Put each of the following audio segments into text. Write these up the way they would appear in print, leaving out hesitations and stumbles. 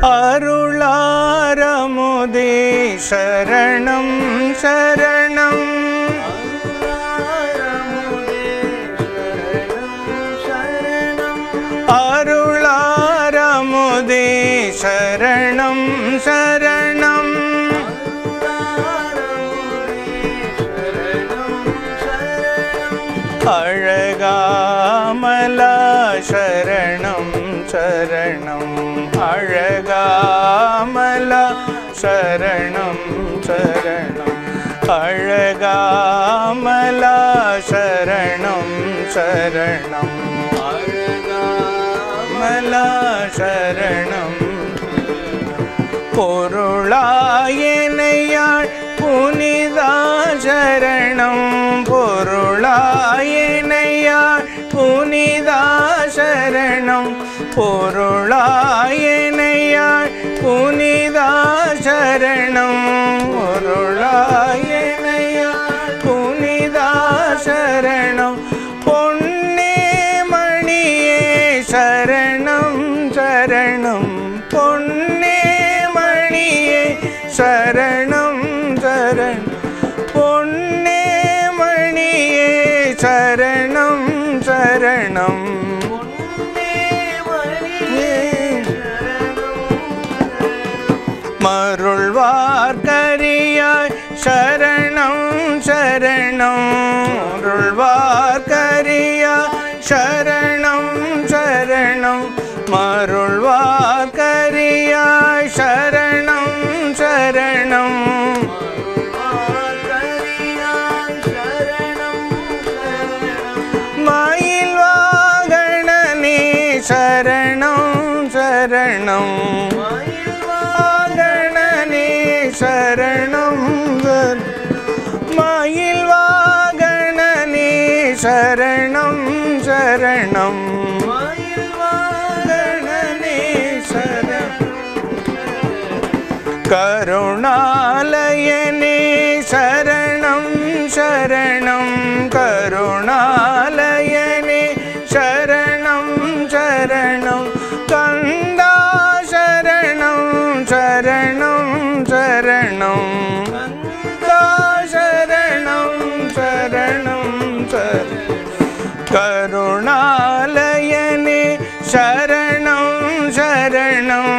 அருளாரமுதே சரணம் சரணம் அருளாரமுதே சரணம் சரணம் அழகாமலா சரணம் சரணம் அழகாமலா சரணம் சரணம் அழகாமலா சரணம் சரணம் அழகாமலா சரணம் பொருளாயனையாள் புனிதா சரணம் பொருளாயனையாள் புனிதா சரணம் பொருளாயனையாள் புனிதா சரணம் பொருளாயனையாள் புனிதா சரணம் பொன்னே மணியே சரணம் சரணம் பொன்னே மணியே சரணம் சரணம் பொன்னே மணியே சரணம் சரணம் மருள்வார்கரியாய் சரணம் சரணம் மருள்வார்கரியாய் சரணம் சரணம் மருள்வார்கரியாய் சரணம் சரணம் மயில் வாகனனே சரணம் சரணம் சரணம் மயில் வாகனனே சரணம் சரணம் மயில் வாகனனே சரணம் கருணாலயனே சரணம் சரணம் கருணாலயனே சரணம் சரணம் கந்தா சரணம் சரணம் சரணம் சரணம் சரணம் கருணாலயனே சரணம் சரணம்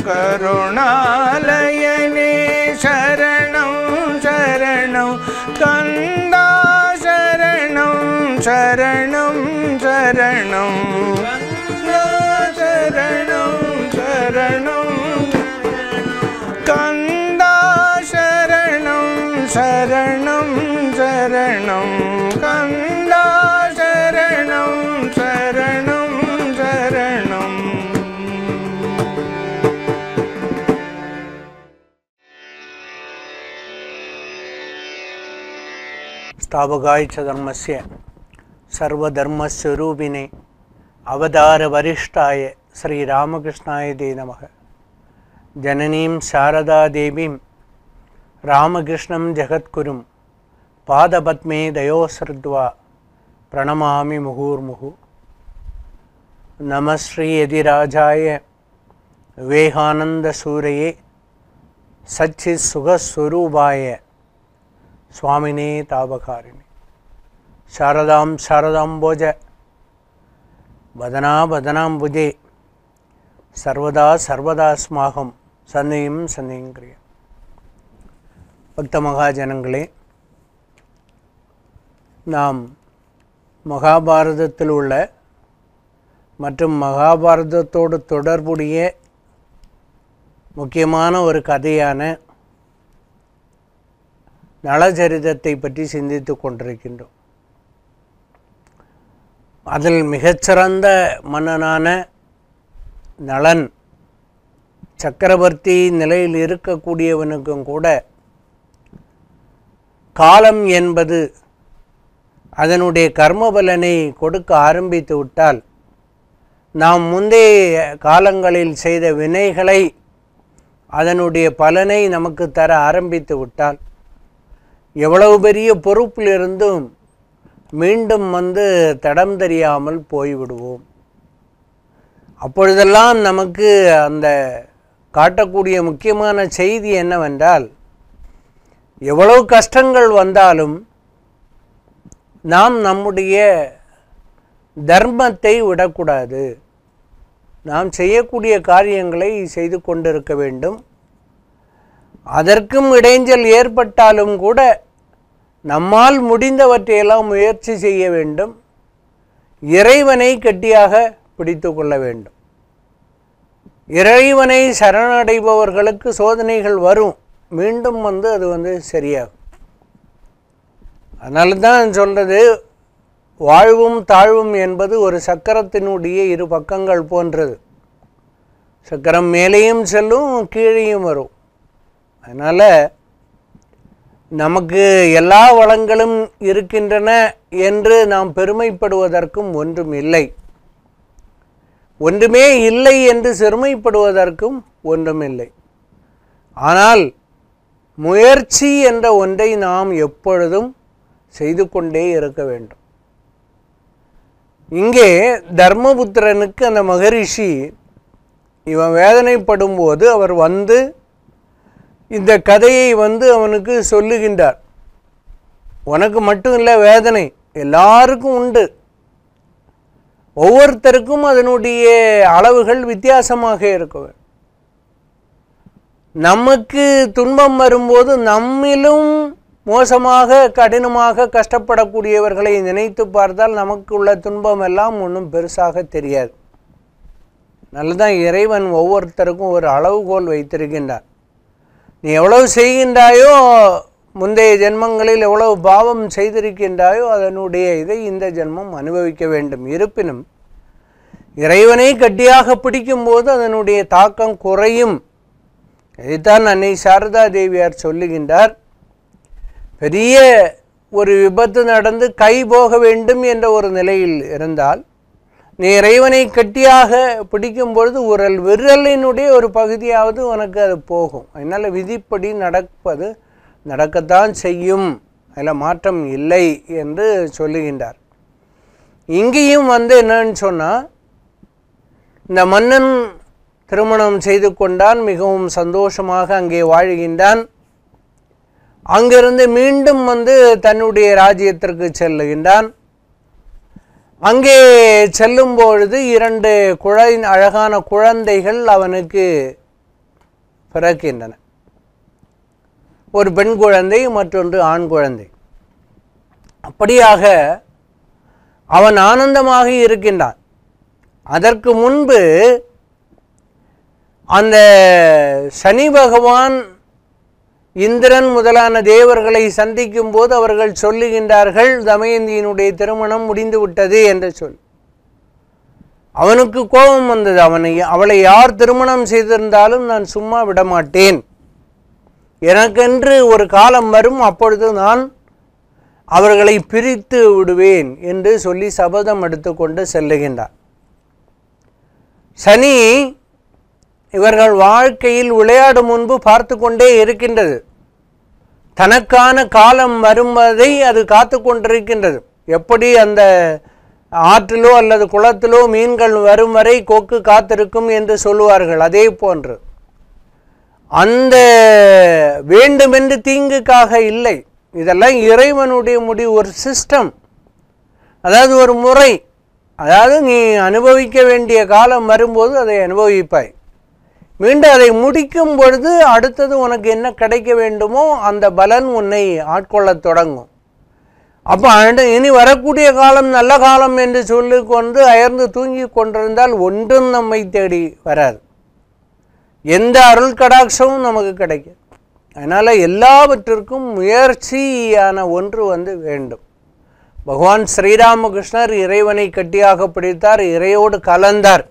கருணாலயனே சரணம் சரணம் கந்தா சரணம் சரணம் சரணம் சரணம் சரணம் கந்தா சரணம் சரணம் சரணம் கந்தா சரணம் சரணம் சரணம் ஸ்தாபகாய ச தர்மஸ்ய சர்வதர்மஸ்வரூபிணே அவதார வரிஷ்டாய ஸ்ரீ ராமகிருஷ்ணாய தே நமः ஜனனீம் சாரதா தேவீம் ராமகிருஷ்ணம் ஜெகத்குரும் பாதபத்மே தயோஸ்ருத்வா பிரணமாமி முகூர்முகு நமஸ்ரீ யதிராஜாய விவேகானந்த சூரையே சச்சித் சுகஸ்வரூபாய சுவாமினே தாபகாரிணி சாரதாம் சாரதாம்போஜ வதனா வதனாம்புஜே சர்வதா சர்வதாஸ்மாகம் சன்னியும் சன்னிங்கிரிய பக்த மகாஜனங்களே, நாம் மகாபாரதத்தில் உள்ள மற்றும் மகாபாரதத்தோடு தொடர்புடைய முக்கியமான ஒரு கதையான நளச்சரிதத்தை பற்றி சிந்தித்து கொண்டிருக்கின்றோம். அதில் மிகச்சிறந்த மன்னனான நளன் சக்கரவர்த்தி நிலையில் இருக்கக்கூடியவனுக்கும் கூட காலம் என்பது அதனுடைய கர்மபலனை கொடுக்க ஆரம்பித்து விட்டால், நாம் முந்தைய காலங்களில் செய்த வினைகளை அதனுடைய பலனை நமக்கு தர ஆரம்பித்து விட்டால், எவ்வளவு பெரிய பொறுப்பிலிருந்தும் மீண்டும் தடம் தெரியாமல் போய்விடுவோம். அப்பொழுதெல்லாம் நமக்கு அந்த காட்டக்கூடிய முக்கியமான செய்தி என்னவென்றால், எவ்வளவு கஷ்டங்கள் வந்தாலும் நாம் நம்முடைய தர்மத்தை விடக்கூடாது. நாம் செய்யக்கூடிய காரியங்களை செய்து கொண்டிருக்க வேண்டும். அதற்கும் இடைஞ்சல் ஏற்பட்டாலும் கூட நம்மால் முடிந்தவற்றையெல்லாம் முயற்சி செய்ய வேண்டும். இறைவனை கட்டியாக பிடித்து கொள்ள வேண்டும். இறைவனை சரணடைபவர்களுக்கு சோதனைகள் வரும், மீண்டும் அது சரியாகும். அதனால தான் சொல்கிறது, வாழ்வும் தாழ்வும் என்பது ஒரு சக்கரத்தினுடைய இரு பக்கங்கள் போன்றது. சக்கரம் மேலேயும் செல்லும், கீழேயும் வரும். அதனால் நமக்கு எல்லா வளங்களும் இருக்கின்றன என்று நாம் பெருமைப்படுவதற்கும் ஒன்றும் இல்லை. ஒன்றுமே இல்லை என்று சிறுமைப்படுவதற்கும் ஒன்றும் இல்லை. ஆனால் முயற்சி என்ற ஒன்றை நாம் எப்பொழுதும் செய்து கொண்டே இருக்க வேண்டும். இங்கே தர்மபுத்திரனுக்கு அந்த மகரிஷி இவன் வேதனைப்படும் போது அவர் இந்த கதையை அவனுக்கு சொல்லுகின்றார். உனக்கு மட்டும் இல்லை வேதனை, எல்லாருக்கும் உண்டு. ஒவ்வொருத்தருக்கும் அதனுடைய அளவுகள் வித்தியாசமாக இருக்கும். நமக்கு துன்பம் வரும்போது நம்மிலும் மோசமாக கடினமாக கஷ்டப்படக்கூடியவர்களை நினைத்து பார்த்தால் நமக்கு உள்ள துன்பம் எல்லாம் ஒன்றும் பெருசாக தெரியாது. நல்லதான் இறைவன் ஒவ்வொருத்தருக்கும் ஒரு அளவுகோல் வைத்திருக்கின்றார். நீ எவ்வளவு செய்கின்றாயோ, முந்தைய ஜென்மங்களில் எவ்வளவு பாவம் செய்திருக்கின்றாயோ அதனுடைய இதை இந்த ஜென்மம் அனுபவிக்க வேண்டும். இருப்பினும் இறைவனை கட்டியாக பிடிக்கும்போது அதனுடைய தாக்கம் குறையும். இதைத்தான் அன்னை சாரதா தேவியார் சொல்லுகின்றார். பெரிய ஒரு விபத்து நடந்து கை போக வேண்டும் என்ற ஒரு நிலையில் இருந்தால் நீ இறைவனை கட்டியாக பிடிக்கும் பொழுது விரலினுடைய ஒரு பகுதியாவது உனக்கு அது போகும். அதனால் விதிப்படி நடக்கத்தான் செய்யும், அதில் மாற்றம் இல்லை என்று சொல்லுகின்றார். இங்கேயும் என்னன்னு சொன்னால், இந்த மன்னன் திருமணம் செய்து கொண்டான், மிகவும் சந்தோஷமாக அங்கே வாழ்கின்றான். அங்கிருந்து மீண்டும் தன்னுடைய ராஜ்யத்திற்கு செல்லுகின்றான். அங்கே செல்லும் பொழுது 2 அழகான குழந்தைகள் அவனுக்கு பிறக்கின்றன. ஒரு பெண் குழந்தை, மற்றொன்று ஆண் குழந்தை. அப்படியாக அவன் ஆனந்தமாக இருக்கின்றான். அதற்கு முன்பு அந்த சனி பகவான் இந்திரன் முதலான தேவர்களை சந்திக்கும் போது அவர்கள் சொல்லுகின்றார்கள், தமயந்தியினுடைய திருமணம் முடிந்து விட்டது என்று சொல். அவனுக்கு கோபம் வந்தது. அவளை யார் திருமணம் செய்திருந்தாலும் நான் சும்மா விடமாட்டேன், எனக்கென்று ஒரு காலம் வரும், அப்பொழுது நான் அவர்களை பிரித்து விடுவேன் என்று சொல்லி சபதம் எடுத்துக்கொண்டு செல்லுகின்றார். சனி இவர்கள் வாழ்க்கையில் விளையாடும் முன்பு பார்த்து கொண்டே இருக்கின்றது. தனக்கான காலம் வருவதை அது காத்து கொண்டிருக்கின்றது. எப்படி அந்த ஆற்றிலோ அல்லது குளத்திலோ மீன்கள் வரும் வரை கொக்கு காத்திருக்கும் என்று சொல்லுவார்கள், அதே போன்று அந்த வேண்டுமென்று தீங்குக்காக இல்லை. இதெல்லாம் இறைவனுடைய முடிவு, ஒரு சிஸ்டம், அதாவது ஒரு முறை. அதாவது நீ அனுபவிக்க வேண்டிய காலம் வரும்போது அதை அனுபவிப்பாய். மீண்டும் அதை முடிக்கும் பொழுது அடுத்தது உனக்கு என்ன கிடைக்க வேண்டுமோ அந்த பலன் உன்னை ஆட்கொள்ளத் தொடங்கும். அப்போ இனி வரக்கூடிய காலம் நல்ல காலம் என்று சொல்லிக்கொண்டு அயர்ந்து தூங்கி கொண்டிருந்தால் ஒன்றும் நம்மை தேடி வராது, எந்த அருள் கடாட்சமும் நமக்கு கிடைக்கும். அதனால் எல்லாவற்றிற்கும் முயற்சியான ஒன்று வேண்டும். பகவான் ஸ்ரீராமகிருஷ்ணர் இறைவனை கட்டியாக பிடித்தார், இறையோடு கலந்தார்.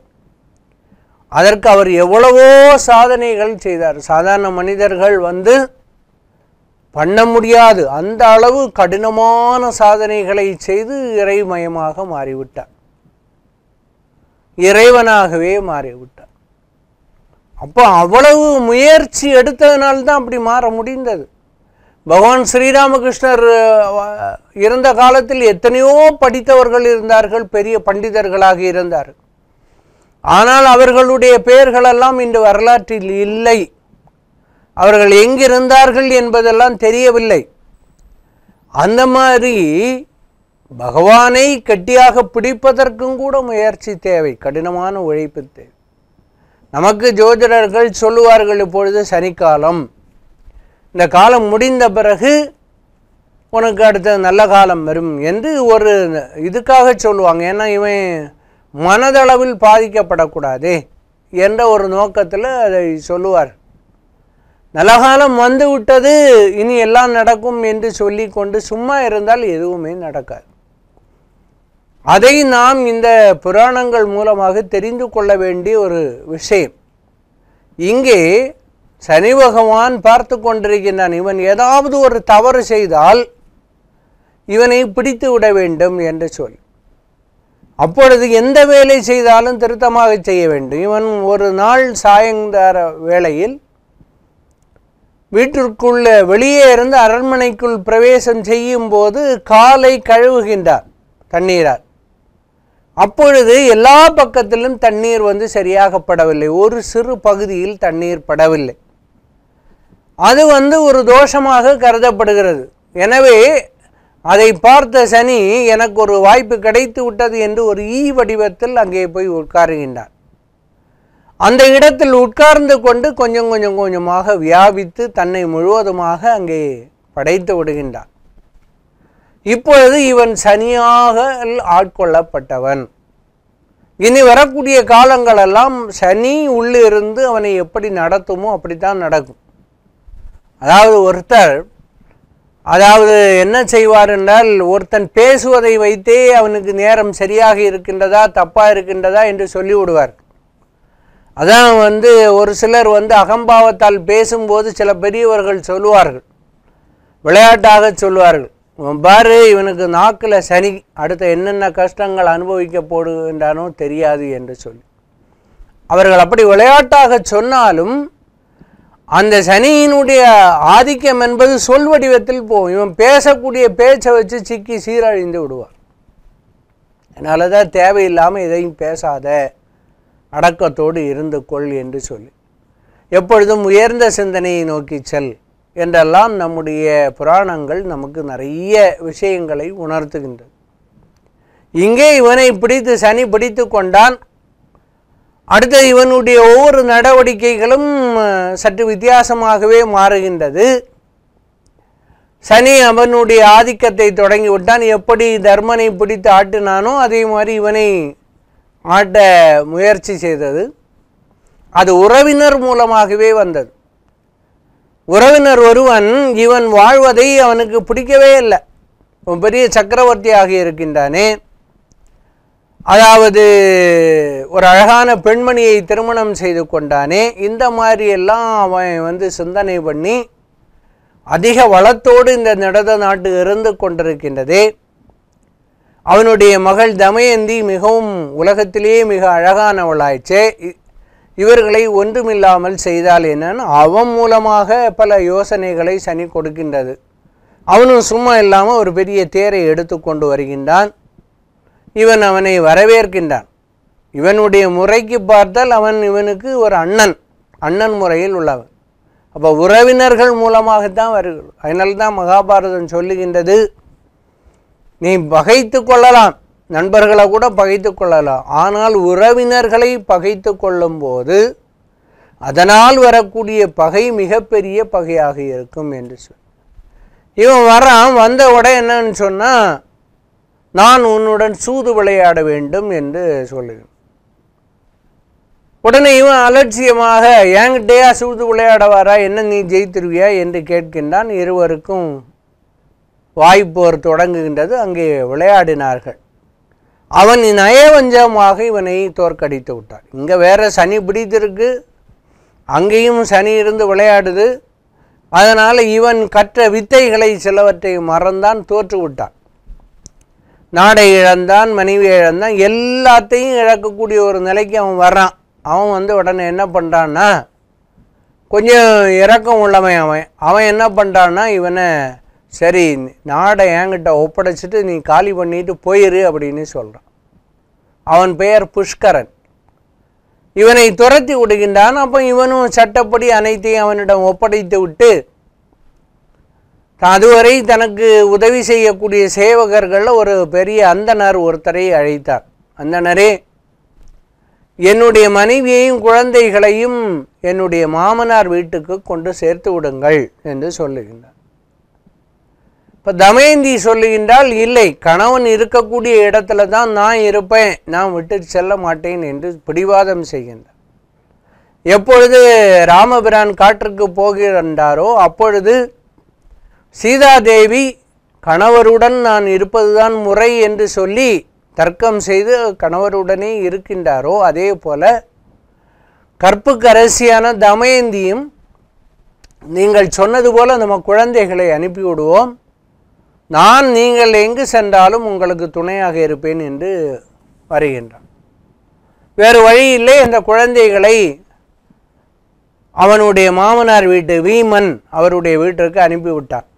அதற்கு அவர் எவ்வளவோ சாதனைகள் செய்தார். சாதாரண மனிதர்கள் பண்ண முடியாது அந்த அளவு கடினமான சாதனைகளை செய்து இறைமயமாக மாறிவிட்டார், இறைவனாகவே மாறிவிட்டார். அப்போ அவ்வளவு முயற்சி எடுத்ததுனால்தான் அப்படி மாற முடிந்தது. பகவான் ஸ்ரீராமகிருஷ்ணர் இருந்த காலத்தில் எத்தனையோ படித்தவர்கள் இருந்தார்கள், பெரிய பண்டிதர்களாக இருந்தார்கள். ஆனால் அவர்களுடைய பெயர்களெல்லாம் இன்று வரலாற்றில் இல்லை. அவர்கள் எங்கிருந்தார்கள் என்பதெல்லாம் தெரியவில்லை. அந்த மாதிரி பகவானை கட்டியாக பிடிப்பதற்கும் கூட முயற்சி தேவை, கடினமான உழைப்பு தேவை. நமக்கு ஜோதிடர்கள் சொல்லுவார்கள், இப்பொழுது சனிக்காலம், இந்த காலம் முடிந்த பிறகு உனக்கு அடுத்த நல்ல காலம் வரும் என்று ஒரு இதுக்காக சொல்லுவாங்க. ஏன்னா இவன் மனதளவில் பாதிக்கப்படக்கூடாதே என்ற ஒரு நோக்கத்தில் அதை சொல்லுவார். நல்ல காலம் வந்து விட்டது, இனி எல்லாம் நடக்கும் என்று சொல்லி கொண்டு சும்மா இருந்தால் எதுவுமே நடக்காது. அதை நாம் இந்த புராணங்கள் மூலமாக தெரிந்து கொள்ள வேண்டிய ஒரு விஷயம். இங்கே சனி பகவான் பார்த்து கொண்டிருக்கின்றான். இவன் ஏதாவது ஒரு தவறு செய்தால் இவனை பிடித்து விட வேண்டும் என்று சொல்லி, அப்பொழுது எந்த வேலை செய்தாலும் திருத்தமாக செய்ய வேண்டும். இவன் ஒரு நாள் சாயங்கால வேளையில் வீட்டிற்குள்ள வெளியே இருந்து அரண்மனைக்குள் பிரவேசம் செய்யும் போது காலை கழுவுகின்றார் தண்ணீரால். அப்பொழுது எல்லா பக்கத்திலும் தண்ணீர் வந்து சரியாக படவில்லை, ஒரு சிறு பகுதியில் தண்ணீர் படவில்லை. அது ஒரு தோஷமாக கருதப்படுகிறது. எனவே அதை பார்த்த சனி, எனக்கு ஒரு வாய்ப்பு கிடைத்து விட்டது என்று ஒரு ஈ வடிவத்தில் அங்கே போய் உட்காருகின்றார். அந்த இடத்தில் உட்கார்ந்து கொண்டு கொஞ்சம் கொஞ்சமாக வியாபித்து தன்னை முழுவதுமாக அங்கே படைத்து விடுகின்றார். இப்பொழுது இவன் சனியாக ஆட்கொள்ளப்பட்டவன். இனி வரக்கூடிய காலங்களெல்லாம் சனி உள்ளிருந்து அவனை எப்படி நடத்துமோ அப்படித்தான் நடக்கும். அதாவது என்ன செய்வார் என்றால், ஒருத்தன் பேசுவதை வைத்தே அவனுக்கு நேரம் சரியாக இருக்கின்றதா தப்பாக இருக்கின்றதா என்று சொல்லிவிடுவார். அதான் ஒரு சிலர் அகம்பாவத்தால் பேசும்போது சில பெரியவர்கள் சொல்லுவார்கள், விளையாட்டாக சொல்லுவார்கள், பாரு இவனுக்கு நாக்கில் சனி, அடுத்த என்னென்ன கஷ்டங்கள் அனுபவிக்க போடுகின்றானோ தெரியாது என்று சொல்லி. அவர்கள் அப்படி விளையாட்டாக சொன்னாலும் அந்த சனியினுடைய ஆதிக்கம் என்பது சொல் வடிவத்தில் போகும். இவன் பேசக்கூடிய பேச்சை வச்சு சிக்கி சீரழிந்து விடுவார். அதனால தான் தேவையில்லாமல் எதையும் பேசாத, அடக்கத்தோடு இருந்து கொள் என்று சொல்லி, எப்பொழுதும் உயர்ந்த சிந்தனையை நோக்கி செல் என்றெல்லாம் நம்முடைய புராணங்கள் நமக்கு நிறைய விஷயங்களை உணர்த்துகின்றது. இங்கே இவனை பிடித்து சனி பிடித்து கொண்டான். அடுத்த இவனுடைய ஒவ்வொரு நடவடிக்கைகளும் சற்று வித்தியாசமாகவே மாறுகின்றது. சனி அவனுடைய ஆதிக்கத்தை தொடங்கி விட்டான். எப்படி தர்மனை பிடித்து ஆட்டினானோ அதே மாதிரி இவனை ஆட்ட முயற்சி செய்தது. அது உறவினர் மூலமாகவே வந்தது. உறவினர் ஒருவன் இவன் வாழ்வதை அவனுக்கு பிடிக்கவே இல்லை. பெரிய சக்கரவர்த்தியாக இருக்கின்றானே, அதாவது ஒரு அழகான பெண்மணியை திருமணம் செய்து கொண்டானே, இந்த மாதிரி எல்லாம் அவன் சிந்தனை பண்ணி அதிக வளத்தோடு இந்த நடத நாட்டு இருந்து கொண்டிருக்கின்றதே. அவனுடைய மகள் தமயந்தி மிகவும் உலகத்திலேயே மிக அழகானவளாயிற்றே, இவர்களை ஒன்றுமில்லாமல் செய்தால் என்னன்னு அவன் மூலமாக பல யோசனைகளை சனி கொடுக்கின்றது. அவனும் சும்மா இல்லாமல் ஒரு பெரிய தேரை எடுத்து கொண்டு வருகின்றான். இவன் அவனை வரவேற்கின்றான். இவனுடைய முறைக்கு பார்த்தால் அவன் இவனுக்கு ஒரு அண்ணன் முறையில் உள்ளவன். அப்போ உறவினர்கள் மூலமாகத்தான் வருகிறது. அதனால்தான் மகாபாரதம் சொல்லுகின்றது, நீ பகைத்து கொள்ளலாம், நண்பர்களை கூட பகைத்து கொள்ளலாம், ஆனால் உறவினர்களை பகைத்து கொள்ளும் போது அதனால் வரக்கூடிய பகை மிகப்பெரிய பகையாக இருக்கும் என்று சொல். இவன் வந்த உடனே என்னன்னு சொன்னால், நான் உன்னுடன் சூது விளையாட வேண்டும் என்று சொல்லுவேன். உடனே இவன் அலட்சியமாக, என்கிட்டயா சூது விளையாட வாரா, என்ன நீ ஜெயித்திருவியா என்று கேட்கின்றான். இருவருக்கும் வாய்ப்போர் தொடங்குகின்றது. அங்கே விளையாடினார்கள். அவன் நயவஞ்சமாக இவனை தோற்கடித்து விட்டான். இங்கே வேற சனி பிடித்திருக்கு, அங்கேயும் சனி இருந்து விளையாடுது. அதனால் இவன் கற்ற வித்தைகளை சிலவற்றை மறந்தான், தோற்று விட்டான். நாடை இழந்தான், மனைவி இழந்தான், எல்லாத்தையும் இழக்கக்கூடிய ஒரு நிலைக்கு அவன் வர்றான். அவன் உடனே என்ன பண்ணுறான்னா, கொஞ்சம் இரக்கம் உள்ளவன் அவன் என்ன பண்ணுறான்னா, இவனை சரி நாடை என்கிட்ட ஒப்படைச்சிட்டு நீ காலி பண்ணிட்டு போயிரு அப்படின்னு சொல்கிறான். அவன் பெயர் புஷ்கரன். இவனை துரத்தி விடுகின்றான். அப்போ இவனும் சட்டப்படி அனைத்தையும் அவனிடம் ஒப்படைத்து விட்டு அதுவரை தனக்கு உதவி செய்யக்கூடிய சேவகர்களில் ஒரு பெரிய அந்தனர் ஒருத்தரை அழைத்தார். அந்தனரே, என்னுடைய மனைவியையும் குழந்தைகளையும் என்னுடைய மாமனார் வீட்டுக்கு கொண்டு சேர்த்து விடுங்கள் என்று சொல்லுகின்றார். இப்போ தமயந்தி சொல்லுகின்றால், இல்லை, கணவன் இருக்கக்கூடிய இடத்துல தான் நான் இருப்பேன், நான் விட்டு செல்ல மாட்டேன் என்று பிடிவாதம் செய்கின்றார். எப்பொழுது ராமபிரான் காற்றுக்கு போகின்றாரோ அப்பொழுது சீதாதேவி கணவருடன் நான் இருப்பதுதான் முறை என்று சொல்லி தர்க்கம் செய்து கணவருடனே இருக்கின்றாரோ அதே போல கற்புக்கரசியான தமயந்தியும் நீங்கள் சொன்னது போல நம்ம குழந்தைகளை அனுப்பிவிடுவோம், நான் நீங்கள் எங்கு சென்றாலும் உங்களுக்கு துணையாக இருப்பேன் என்று வருகின்றான். வேறு வழி இல்லை, அந்த குழந்தைகளை அவனுடைய மாமனார் வீட்டு வீமன் அவருடைய வீட்டிற்கு அனுப்பிவிட்டான்.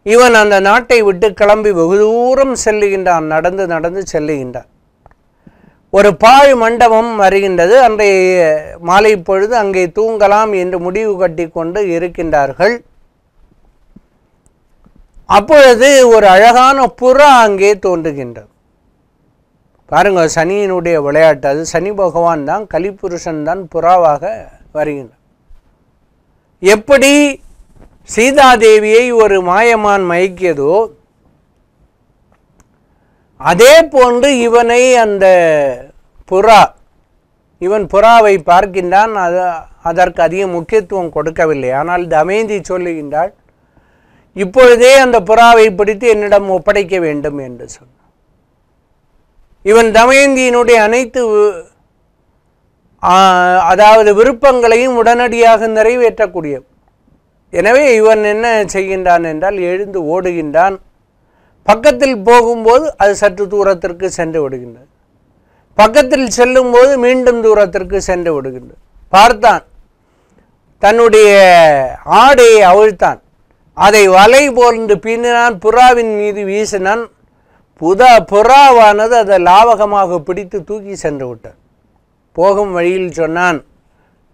இவன் அந்த நாட்டை விட்டு கிளம்பி வெகு தூரம் செல்லுகின்றான். நடந்து நடந்து செல்லுகின்றான். ஒரு பாழ் மண்டபம் வருகின்றது. அன்றைய மாலை பொழுது அங்கே தூங்கலாம் என்று முடிவு கட்டி கொண்டு இருக்கின்றார்கள். அப்பொழுது ஒரு அழகான புறா அங்கே தோன்றுகின்றது. பாருங்க, சனியினுடைய விளையாட்டு. அது சனி பகவான் தான், கலிபுருஷன் தான் புறாவாக வருகின்றார். எப்படி சீதாதேவியை ஒரு மாயமான் மயக்கியதோ அதே போன்று இவனை அந்த புறா, இவன் புறாவை பார்க்கின்றான். அதற்கு அதிக முக்கியத்துவம் கொடுக்கவில்லை. ஆனால் தமயந்தி சொல்லுகின்றாள், இப்பொழுதே அந்த புறாவை பிடித்து என்னிடம் ஒப்படைக்க வேண்டும் என்று சொன்னான். இவன் தமயந்தியினுடைய அனைத்து அதாவது விருப்பங்களையும் உடனடியாக நிறைவேற்றக்கூடிய. எனவே இவன் என்ன செய்கின்றான் என்றால், எழுந்து ஓடுகின்றான். பக்கத்தில் போகும்போது அது சற்று தூரத்திற்கு சென்று விடுகின்றது. பக்கத்தில் செல்லும்போது மீண்டும் தூரத்திற்கு சென்று விடுகின்றது. பார்த்தான், தன்னுடைய ஆடையை அவிழ்த்தான், அதை வலை போன்று பின்னினான், புறாவின் மீது வீசினான். புறாவானது அதை லாவகமாக பிடித்து தூக்கி சென்று விட்டான். போகும் வழியில் சொன்னான்,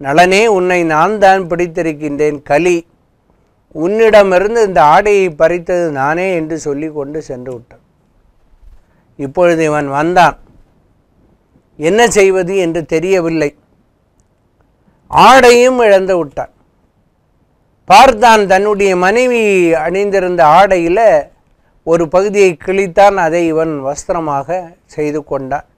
நளனே, உன்னை நான் தான் பிடித்திருக்கின்றேன், கலி, உன்னிடமிருந்து இந்த ஆடையை பறித்தது நானே என்று சொல்லி கொண்டு சென்று விட்டான். இப்பொழுது இவன் வந்தான். என்ன செய்வது என்று தெரியவில்லை. ஆடையும் இழந்து விட்டான். பார்த்தான், தன்னுடைய மனைவி அணிந்திருந்த ஆடையில் ஒரு பகுதியை கிழித்தான். அதை இவன் வஸ்திரமாக செய்து கொண்டான்.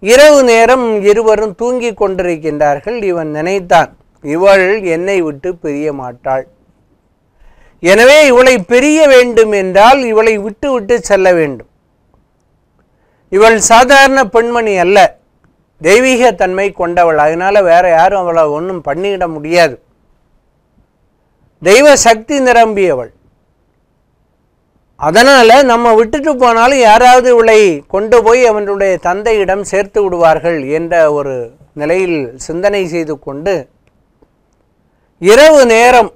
இரவு நேரம் இருவரும் தூங்கி கொண்டிருக்கின்றார்கள். இவன் நினைத்தான், இவள் என்னை விட்டு பிரிய மாட்டாள், எனவே இவளை பிரிய வேண்டும் என்றால் இவளை விட்டு விட்டு செல்ல வேண்டும். இவள் சாதாரண பெண்மணி அல்ல, தெய்வீக தன்மை கொண்டவள். அதனால வேற யாரும் அவளை ஒன்றும் பண்ணிவிட முடியாது. தெய்வ சக்தி நிரம்பியவள். அதனால நம்ம விட்டுட்டு போனாலும் யாராவது இவளை கொண்டு போய் அவனுடைய தந்தையிடம் சேர்த்து விடுவார்கள் என்ற ஒரு நிலையில் சிந்தனை செய்து கொண்டு இரவு நேரம்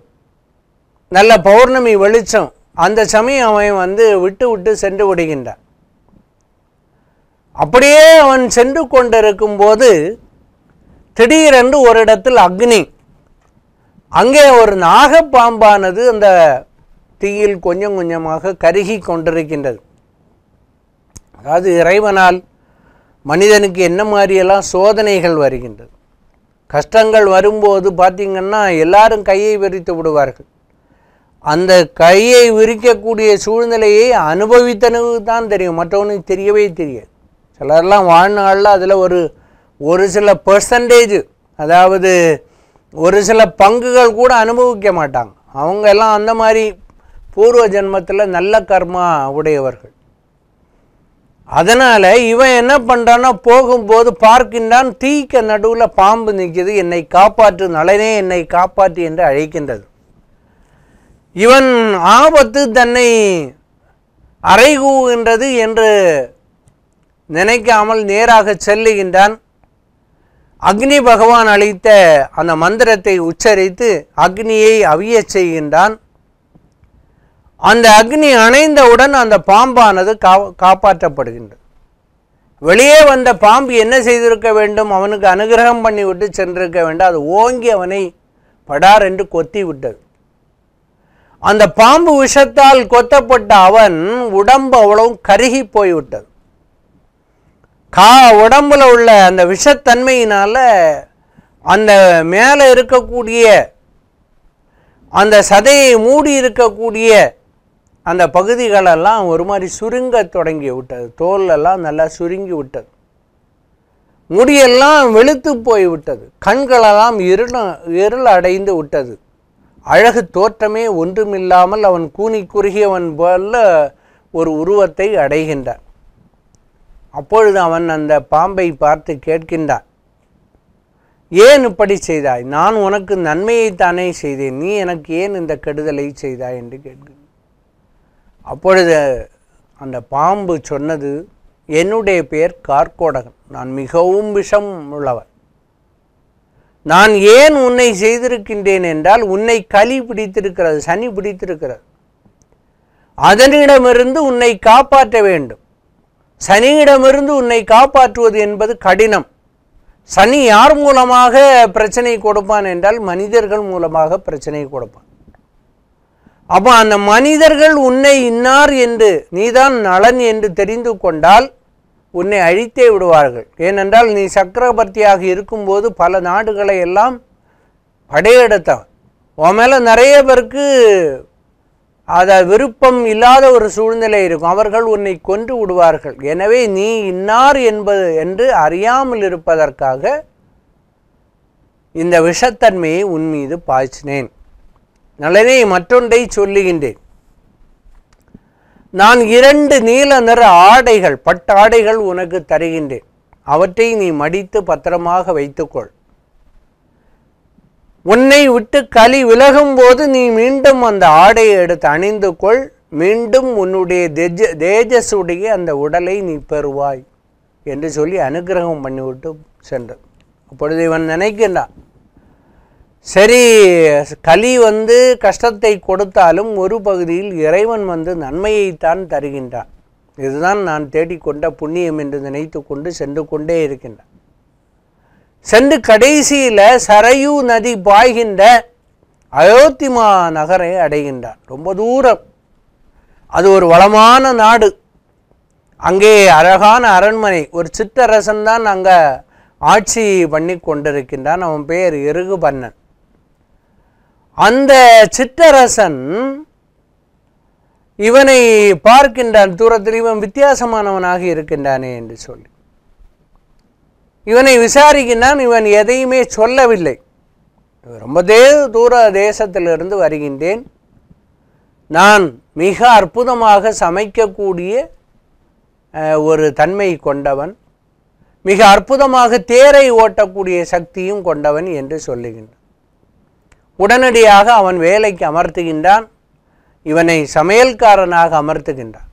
நல்ல பௌர்ணமி வெளிச்சம், அந்த சமயம் அவன் விட்டு விட்டு சென்று விடுகின்றான். அப்படியே அவன் சென்று கொண்டிருக்கும் போது திடீரென்று ஒரு இடத்தில் அக்னி, அங்கே ஒரு நாகப்பாம்பானது அந்த தீயில் கொஞ்சம் கொஞ்சமாக கருகி கொண்டிருக்கின்றது. அதாவது இறைவனால் மனிதனுக்கு என்ன மாதிரியெல்லாம் சோதனைகள் வருகின்றது. கஷ்டங்கள் வரும்போது பார்த்திங்கன்னா எல்லாரும் கையை விரித்து விடுவார்கள். அந்த கையை விரிக்கக்கூடிய சூழ்நிலையை அனுபவித்தனுக்கு தான் தெரியும், மற்றவனுக்கு தெரியவே தெரியாது. சிலர்லாம் வாழ்நாளில் அதில் ஒரு சில பெர்சன்டேஜ், அதாவது ஒரு சில பங்குகள் கூட அனுபவிக்க மாட்டாங்க. அவங்க எல்லாம் அந்த மாதிரி பூர்வ ஜென்மத்தில் நல்ல கர்மா உடையவர்கள். அதனால் இவன் என்ன பண்ணுறான்னா, போகும்போது பார்க்கின்றான், தீக்க நடுவில் பாம்பு நிற்கிது. என்னை காப்பாற்று நளனே, என்னை காப்பாற்று என்று அழைக்கின்றது. இவன் ஆபத்து தன்னை அறைகூகின்றது என்று நினைக்காமல் நேராக செல்லுகின்றான். அக்னி பகவான் அளித்த அந்த மந்திரத்தை உச்சரித்து அக்னியை அவிய செய்கின்றான். அந்த அக்னி அணைந்தவுடன் அந்த பாம்பானது காப்பாற்றப்படுகின்றது. வெளியே வந்த பாம்பு என்ன செய்திருக்க வேண்டும்? அவனுக்கு அனுகிரகம் பண்ணிவிட்டு சென்றிருக்க வேண்டும். அது ஓங்கி அவனை படார் என்று கொத்தி விட்டது. அந்த பாம்பு விஷத்தால் கொத்தப்பட்ட அவன் உடம்பு அவ்வளவும் கருகி போய்விட்டது. உடம்புல உள்ள அந்த விஷத்தன்மையினால அந்த மேலே இருக்கக்கூடிய அந்த சதையை மூடி இருக்கக்கூடிய அந்த பகுதிகளெல்லாம் ஒரு மாதிரி சுருங்க தொடங்கி விட்டது. தோலெல்லாம் நல்லா சுருங்கி விட்டது. முடியெல்லாம் வெளுத்து போய்விட்டது. கண்களெல்லாம் இருள் அடைந்து விட்டது. அழகு தோற்றமே ஒன்றுமில்லாமல் அவன் கூனி குறுகியவன் போல ஒரு உருவத்தை அடைகின்றான். அப்பொழுது அவன் அந்த பாம்பை பார்த்து கேட்கின்றான், ஏன் இப்படி செய்தாய்? நான் உனக்கு நன்மையைத்தானே செய்தேன், நீ எனக்கு ஏன் இந்த கெடுதலை செய்தாய் என்று கேட்கிறேன். அப்பொழுது அந்த பாம்பு சொன்னது, என்னுடைய பெயர் கார்கோடகன், நான் மிகவும் விஷம் உள்ளவன். நான் ஏன் உன்னை செய்திருக்கின்றேன் என்றால், உன்னை களி பிடித்திருக்கிறது, சனி பிடித்திருக்கிறது. அதனிடமிருந்து உன்னை காப்பாற்ற வேண்டும். சனியிடமிருந்து உன்னை காப்பாற்றுவது என்பது கடினம். சனி யார் மூலமாக பிரச்சனை கொடுப்பான் என்றால், மனிதர்கள் மூலமாக பிரச்சனை கொடுப்பான். அப்போ அந்த மனிதர்கள் உன்னை இன்னார் என்று, நீதான் நலன் என்று தெரிந்து கொண்டால் உன்னை அழித்தே விடுவார்கள். ஏனென்றால் நீ சக்கரவர்த்தியாக இருக்கும்போது பல நாடுகளை எல்லாம் படையெடுத்தவன். உன் மேலே நிறைய பேருக்கு அதை விருப்பம் இல்லாத ஒரு சூழ்நிலை இருக்கும். அவர்கள் உன்னை கொன்று விடுவார்கள். எனவே நீ இன்னார் என்பது என்று அறியாமல் இருப்பதற்காக இந்த விஷத்தன்மையை உன் மீது பாய்ச்சினேன். நலனே, மற்றொன்றை சொல்லுகின்றேன். நான் 2 நீல நிற ஆடைகள், பட்டாடைகள் உனக்கு தருகின்றேன். அவற்றை நீ மடித்து பத்திரமாக வைத்துக்கொள். உன்னை விட்டு களி விலகும் போது நீ மீண்டும் அந்த ஆடையை எடுத்து அணிந்து கொள். மீண்டும் உன்னுடைய தேஜஸுடைய அந்த உடலை நீ பெறுவாய் என்று சொல்லி அனுகிரகம் பண்ணிவிட்டு சென்றது. அப்பொழுது இவன் நினைக்கின்றான், சரி, களி கஷ்டத்தை கொடுத்தாலும் ஒரு பகுதியில் இறைவன் நன்மையைத்தான் தருகின்றான். இதுதான் நான் தேடிக்கொண்ட புண்ணியம் என்று நினைத்து கொண்டு சென்று கொண்டே இருக்கின்றான். சென்று கடைசியில் சரையூ நதி பாய்கின்ற அயோத்திமா நகரை அடைகின்றான். ரொம்ப தூரம். அது ஒரு வளமான நாடு. அங்கே அழகான அரண்மனை. ஒரு சிற்றரசன் தான் அங்கே ஆட்சி பண்ணி கொண்டிருக்கின்றான். அவன் பெயர் எருகுபன்னன். அந்த சிற்றரசன் இவனை பார்க்கின்றான். தூரத்தில் இவன் வித்தியாசமானவனாக இருக்கின்றானே என்று சொல்லி இவனை விசாரிக்கின்றான். இவன் எதையுமே சொல்லவில்லை. ரொம்ப தூர தேசத்திலிருந்து வருகின்றேன். நான் மிக அற்புதமாக சமைக்கக்கூடிய ஒரு தன்மை கொண்டவன், மிக அற்புதமாக தேரை ஓட்டக்கூடிய சக்தியும் கொண்டவன் என்று சொல்லுகின்றான். உடனடியாக அவன் வேலைக்கு அமர்த்துகின்றான். இவனை சமையல்காரனாக அமர்த்துகின்றான்.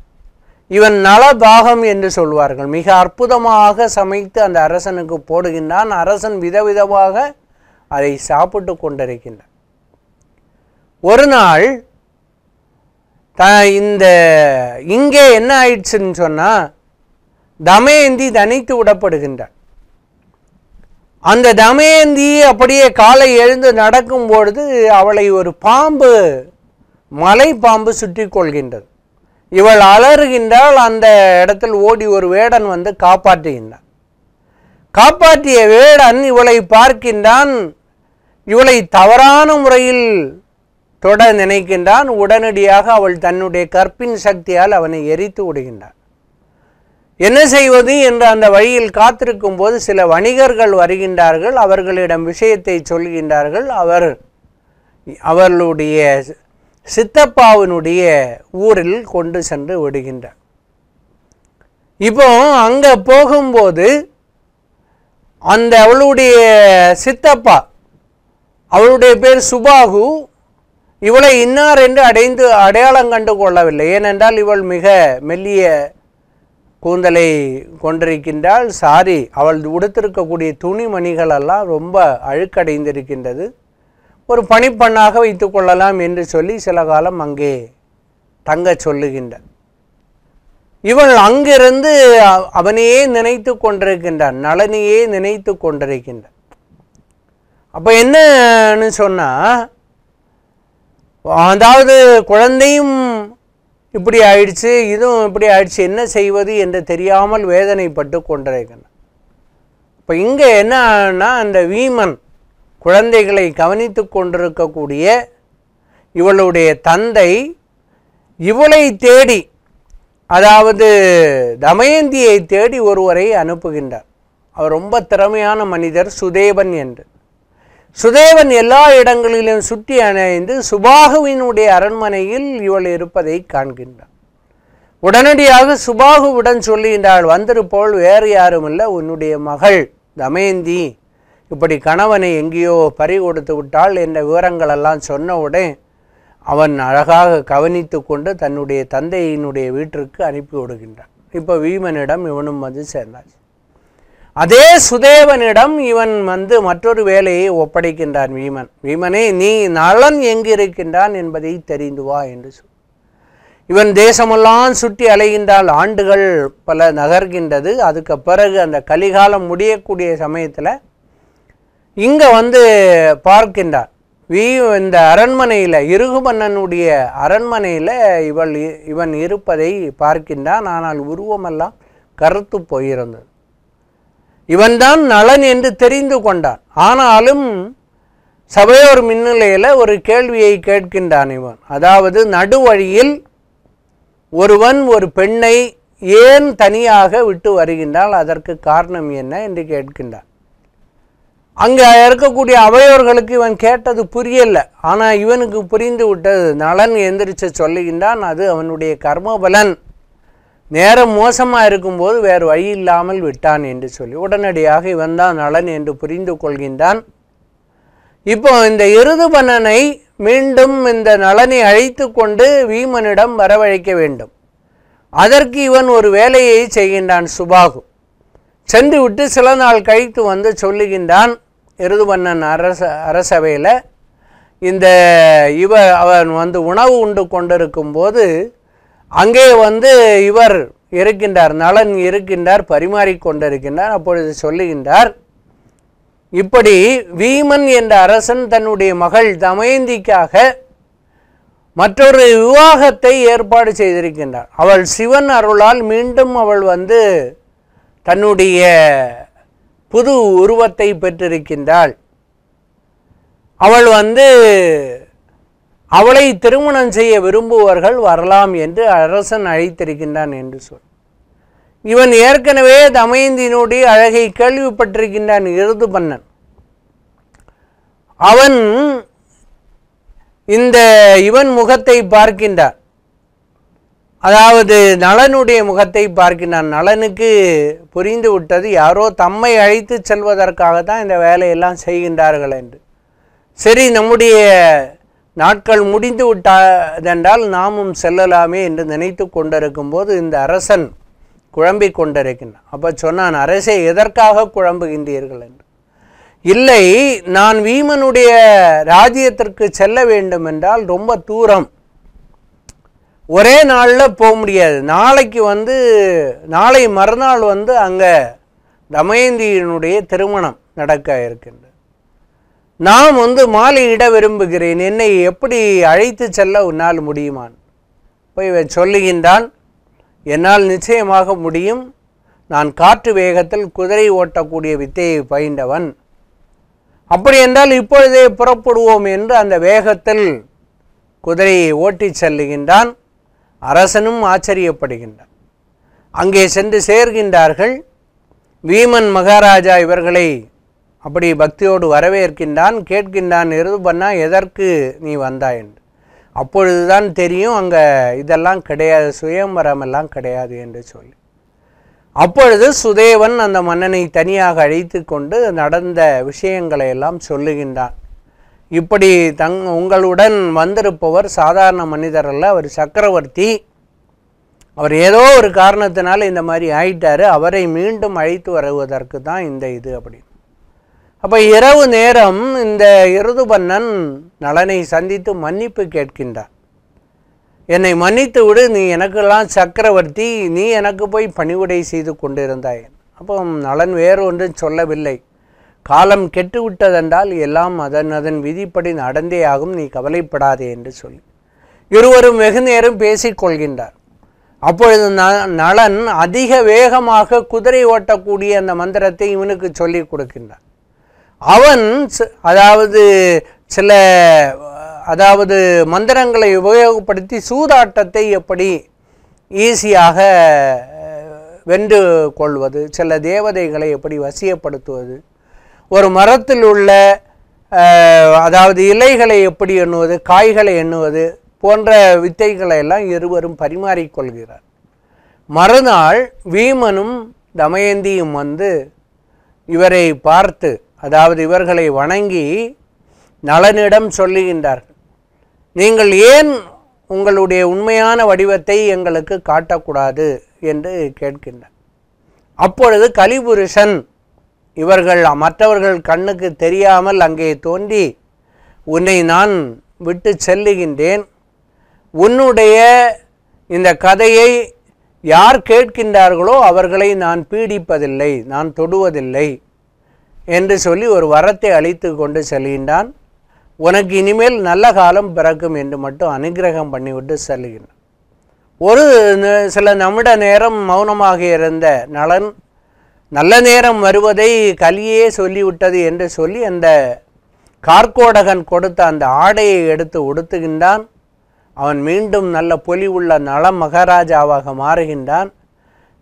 இவன் நலபாகம் என்று சொல்வார்கள். மிக அற்புதமாக சமைத்து அந்த அரசனுக்கு போடுகின்றான். அரசன் விதவிதமாக அதை சாப்பிட்டு கொண்டிருக்கின்றான். ஒரு நாள் இங்கே என்ன ஆயிடுச்சுன்னு சொன்னால், தமயந்தி தனித்து விடப்படுகின்றான். அந்த தமயந்தி அப்படியே காலை எழுந்து நடக்கும் பொழுது அவளை ஒரு பாம்பு, மலை பாம்பு சுற்றி கொள்கின்றது. இவள் அலறுகின்றால். அந்த இடத்தில் ஓடி ஒரு வேடன் காப்பாற்றுகின்றான். காப்பாற்றிய வேடன் இவளை பார்க்கின்றான். இவளை தவறான முறையில் தொட நினைக்கின்றான். உடனடியாக அவள் தன்னுடைய கற்பின் சக்தியால் அவனை எரித்து விடுகின்றான். என்ன செய்வது என்று அந்த வழியில் காத்திருக்கும் போது சில வணிகர்கள் வருகின்றார்கள். அவர்களிடம் விஷயத்தை சொல்கின்றார்கள். அவர்களுடைய சித்தப்பாவினுடைய ஊரில் கொண்டு சென்று விடுகின்றார். இப்போ அங்கே போகும்போது அவளுடைய சித்தப்பா, அவளுடைய பேர் சுபாகு, இவளை இன்னார் என்று அடையாளம் கண்டு கொள்ளவில்லை. ஏனென்றால் இவள் மிக மெல்லிய கூந்தலை கொண்டிருக்கின்றாள். அவள் உடுத்திருக்கக்கூடிய துணிமணிகளெல்லாம் ரொம்ப அழுக்கடைந்திருக்கின்றது. ஒரு பணிப்பெண்ணாக வைத்து கொள்ளலாம் என்று சொல்லி சில காலம் அங்கே தங்க சொல்லுகின்றார். இவள் அங்கிருந்து அவனையே நினைத்து கொண்டிருக்கின்றான், நளனையே நினைத்து கொண்டிருக்கின்றான். அப்போ என்னன்னு சொன்னால், அதாவது குழந்தையும் இப்படி ஆயிடுச்சு, இதுவும் இப்படி ஆயிடுச்சு, என்ன செய்வது என்று தெரியாமல் வேதனைப்பட்டு கொண்டிருக்கின்றான். இப்போ இங்கே என்னன்னா, அந்த வீமன் குழந்தைகளை கவனித்து கொண்டிருக்கக்கூடிய இவளுடைய தந்தை இவளை தேடி, அதாவது தமயந்தியை தேடி ஒருவரை அனுப்புகின்றார். அவர் ரொம்ப திறமையான மனிதர், சுதேவன் என்று. சுதேவன் எல்லா இடங்களிலும் சுற்றி அணைந்து சுபாகுவினுடைய அரண்மனையில் இவள் இருப்பதை காண்கின்றார். உடனடியாக சுபாகுவுடன் சொல்லுகின்றாள், வந்திருப்போல் வேறு யாரும் இல்லை, உன்னுடைய மகள் தமயந்தி இப்படி கணவனை எங்கேயோ பறி கொடுத்து விட்டாள் என்ற விவரங்களெல்லாம் சொன்ன உடனே அவன் அழகாக கவனித்து கொண்டு தன்னுடைய தந்தையினுடைய வீட்டிற்கு அனுப்பி விடுகின்றான். இப்போ வீமனிடம் இவனும் வந்து சேர்ந்தாச்சு. அதே சுதேவனிடம் இவன் வந்து மற்றொரு வேலையை ஒப்படைக்கின்றான். வீமனே, நீ நளன் எங்கு இருக்கின்றான் என்பதை தெரிந்து வா என்று சொல். இவன் தேசமெல்லாம் சுற்றி அலைகின்றால் ஆண்டுகள் பல நகர்கின்றது. அதுக்கு பிறகு அந்த கலிகாலம் முடியக்கூடிய சமயத்தில் இங்கே வந்து பார்க்கின்றான். இந்த அரண்மனையில், இருகுமன்னனுடைய அரண்மனையில் இவன் இருப்பதை பார்க்கின்றான். ஆனால் உருவமெல்லாம் கருத்து போயிருந்தது. இவன்தான் நளன் என்று தெரிந்து கொண்டான். ஆனாலும் சபையோர் முன்னிலையில் ஒரு கேள்வியை கேட்கின்றான் இவன். அதாவது, நடுவழியில் ஒருவன் ஒரு பெண்ணை ஏன் தனியாக விட்டு வருகின்றால், அதற்கு காரணம் என்ன என்று கேட்கின்றான். அங்கே இருக்கக்கூடிய அவையோர்களுக்கு இவன் கேட்டது புரியல. ஆனால் இவனுக்கு புரிந்து விட்டது. நளன் எந்திரிச்சு சொல்லுகின்றான், அது அவனுடைய கர்மபலன், நேரம் மோசமாக இருக்கும்போது வேறு வழி இல்லாமல் விட்டான் என்று சொல்லி உடனடியாக இவன் தான் நளன் என்று புரிந்து கொள்கின்றான். இப்போ இந்த இருதுபனனை மீண்டும் இந்த நளனை அழைத்து கொண்டு வீமனிடம் வரவழைக்க வேண்டும். அதற்கு இவன் ஒரு வேலையை செய்கின்றான். சுபாகு சென்று விட்டு சில நாள் கழித்து வந்து சொல்லுகின்றான், இருதுபன்னன் அரசவையில் இந்த அவன் வந்து உணவு உண்டு கொண்டிருக்கும் போது அங்கே வந்து இவர் இருக்கின்றார், நளன் இருக்கின்றார், பரிமாறிக்கொண்டிருக்கின்றார். அப்பொழுது சொல்லுகின்றார், இப்படி வீமன் என்ற அரசன் தன்னுடைய மகள் தமயந்திக்காக மற்றொரு விவாகத்தை ஏற்பாடு செய்திருக்கின்றார். அவள் சிவன் அருளால் மீண்டும் அவள் வந்து தன்னுடைய புது உருவத்தை பெற்றிருக்கின்றாள். அவள் வந்து அவளை திருமணம் செய்ய விரும்புவர்கள் வரலாம் என்று அரசன் அழைத்திருக்கின்றான் என்று சொல். இவன் ஏற்கனவே தமயந்தியினுடைய அழகை கேள்விப்பட்டிருக்கின்றான் இருதுபன்னன். அவன் இவன் முகத்தை பார்க்கின்றான், அதாவது நளனுடைய முகத்தை பார்க்கின்றான். நளனுக்கு புரிந்து விட்டது, யாரோ தம்மை அழைத்து செல்வதற்காக தான் இந்த வேலையெல்லாம் செய்கின்றார்கள் என்று. சரி, நம்முடைய நாட்கள் முடிந்து விட்டதென்றால் நாமும் செல்லலாமே என்று நினைத்து கொண்டிருக்கும் போது இந்த அரசன் குழம்பிக் கொண்டிருக்கின்றான். அப்போ சொன்னான், அரசே, எதற்காக குழம்புகின்றீர்கள் என்று. இல்லை, நான் வீமனுடைய ராஜ்யத்திற்கு செல்ல வேண்டும் என்றால் ரொம்ப தூரம், ஒரே நாளில் போக முடியாது. நாளைக்கு வந்து நாளை மறுநாள் வந்து அங்கே தமயந்தியினுடைய திருமணம் நடக்க இருக்கின்றது. நான் வந்து மாலையிட விரும்புகிறேன், என்னை எப்படி அழைத்து செல்ல உன்னால் முடியுமான்? போய் சொல்லுகின்றான், என்னால் நிச்சயமாக முடியும். நான் காற்று வேகத்தில் குதிரை ஓட்டக்கூடிய வித்தையை பயின்றவன். அப்படி என்றால் இப்பொழுதே புறப்படுவோம் என்று அந்த வேகத்தில் குதிரையை ஓட்டி செல்லுகின்றான். அரசனும் ஆச்சரியப்படுகின்றான். அங்கே சென்று சேர்கின்றார்கள். வீமன் மகாராஜா இவர்களை அப்படி பக்தியோடு வரவேற்கின்றான். கேட்கின்றான், இருதுபன்னா, எதற்கு நீ வந்தாய் என்று. அப்பொழுதுதான் தெரியும் அங்கே இதெல்லாம் கிடையாது, சுயம்பரமெல்லாம் கிடையாது என்று சொல்லி. அப்பொழுது சுதேவன் அந்த மன்னனை தனியாக அழைத்து கொண்டு நடந்த விஷயங்களை எல்லாம் சொல்லுகின்றான். இப்படி உங்களுடன் வந்திருப்பவர் சாதாரண மனிதர் அல்ல, அவர் சக்கரவர்த்தி. அவர் ஏதோ ஒரு காரணத்தினால இந்த மாதிரி ஆயிட்டார். அவரை மீண்டும் அழைத்து வருவதற்கு தான் இந்த இது அப்படி. அப்போ இரவு நேரம் இந்த இருதுபன்னன் நளனை சந்தித்து மன்னிப்பு கேட்கின்றார். என்னை மன்னித்து விடு, நீ எனக்கெல்லாம் சக்கரவர்த்தி, நீ எனக்கு போய் பணிவிடை செய்து கொண்டிருந்தாய். அப்போ நளன் வேறொன்றும் சொல்லவில்லை. காலம் கெட்டுவிட்டதென்றால் எல்லாம் அதன் விதிப்படி நடந்தே ஆகும், நீ கவலைப்படாதே என்று சொல்லி இருவரும் வெகு நேரம் பேசிக்கொள்கின்றார். அப்பொழுது நளன் அதிக வேகமாக குதிரை ஓட்டக்கூடிய அந்த மந்திரத்தை இவனுக்கு சொல்லி கொடுக்கின்றான். அவன் அதாவது மந்திரங்களை உபயோகப்படுத்தி சூதாட்டத்தை எப்படி ஈஸியாக வென்று கொள்வது, சில தேவதைகளை எப்படி வசியப்படுத்துவது, ஒரு மரத்தில் உள்ள இலைகளை எப்படி எண்ணுவது, காய்களை எண்ணுவது போன்ற வித்தைகளை எல்லாம் இருவரும் பரிமாறிக்கொள்கிறார். மறுநாள் வீமனும் தமயந்தியும் வந்து இவரை பார்த்து, இவர்களை வணங்கி நளனிடம் சொல்லுகின்றார்கள், நீங்கள் ஏன் உங்களுடைய உண்மையான வடிவத்தை எங்களுக்கு காட்டக்கூடாது என்று கேட்கின்றார். அப்பொழுது கலிபுருஷன் மற்றவர்கள் கண்ணுக்கு தெரியாமல் அங்கே தோன்றி, உன்னை நான் விட்டு செல்லுகின்றேன், உன்னுடைய இந்த கதையை யார் கேட்கின்றார்களோ அவர்களை நான் பீடிப்பதில்லை, நான் தொடுவதில்லை என்று சொல்லி ஒரு வரத்தை அளித்து கொண்டு செல்கின்றான். உனக்கு இனிமேல் நல்ல காலம் பிறக்கும் என்று மட்டும் அனுகிரகம் பண்ணிவிட்டு செல்கின்றான். ஒரு சில நிமிட நேரம் மௌனமாக இருந்த நளன், நல்ல நேரம் வருவதை கலியே சொல்லிவிட்டது என்று சொல்லி அந்த கார்கோடகன் கொடுத்த அந்த ஆடையை எடுத்து உடுத்துகின்றான். அவன் மீண்டும் நல்ல பொலிவுள்ள நள மகாராஜாவாக மாறுகின்றான்.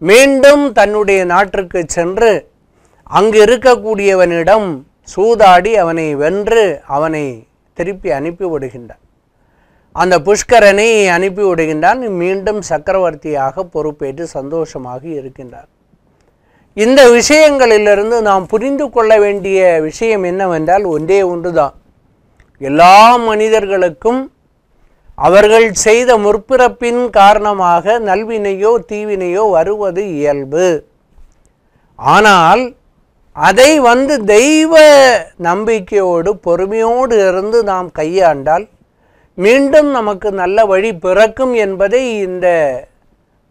மீண்டும் தன்னுடைய நாட்டிற்கு சென்று அங்கு இருக்கக்கூடியவனிடம் சூதாடி அவனை வென்று அவனை திருப்பி அனுப்பிவிடுகின்றான். அந்த புஷ்கரனை அனுப்பிவிடுகின்றான். மீண்டும் சக்கரவர்த்தியாக பொறுப்பேற்று சந்தோஷமாக இருக்கின்றார். இந்த விஷயங்களிலிருந்து நாம் புரிந்து கொள்ள வேண்டிய விஷயம் என்னவென்றால் ஒன்றே ஒன்றுதான். எல்லா மனிதர்களுக்கும் அவர்கள் செய்த முற்பிறப்பின் காரணமாக நல்வினையோ தீவினையோ வருவது இயல்பு. ஆனால் அதை தெய்வ நம்பிக்கையோடு பொறுமையோடு இருந்து நாம் கையாண்டால் மீண்டும் நமக்கு நல்ல வழி பிறக்கும் என்பதை இந்த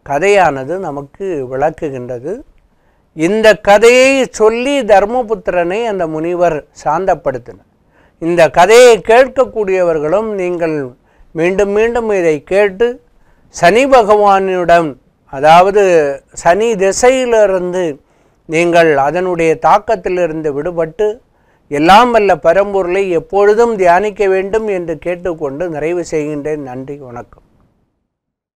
கதையானது நமக்கு விளக்குகின்றது. இந்த கதையை சொல்லி தர்மபுத்திரனை அந்த முனிவர் சாந்தப்படுத்தினார். இந்த கதையை கேட்கக்கூடியவர்களும் நீங்கள் மீண்டும் மீண்டும் இதை கேட்டு சனி பகவானிடம், சனி திசையிலிருந்து நீங்கள் அதனுடைய தாக்கத்திலிருந்து விடுபட்டு எல்லாம் வல்ல பரம்பொருளை எப்பொழுதும் தியானிக்க வேண்டும் என்று கேட்டுக்கொண்டு நிறைவு செய்கின்றேன். நன்றி, வணக்கம்.